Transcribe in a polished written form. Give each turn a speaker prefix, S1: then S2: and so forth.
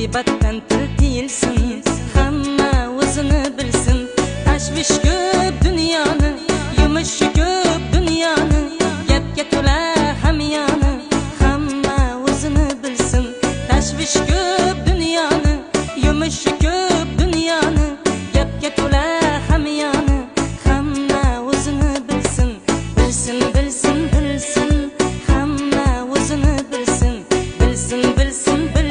S1: g'iybatdan til tiyilsin, hamma o'zini bilsin. Tashvish ko'p dunyoni, yumushi ko'p dunyoni, gapga to'la hamyoni, hamma o'zini bilsin. Tashvish ko'p dunyoni, yumushi ko'p dunyoni, gapga to'la hamyoni, hamma o'zini bilsin. Bilsin, bilsin, bilsin, hamma o'zini bilsin. Bilsin, bilsin, bilsin.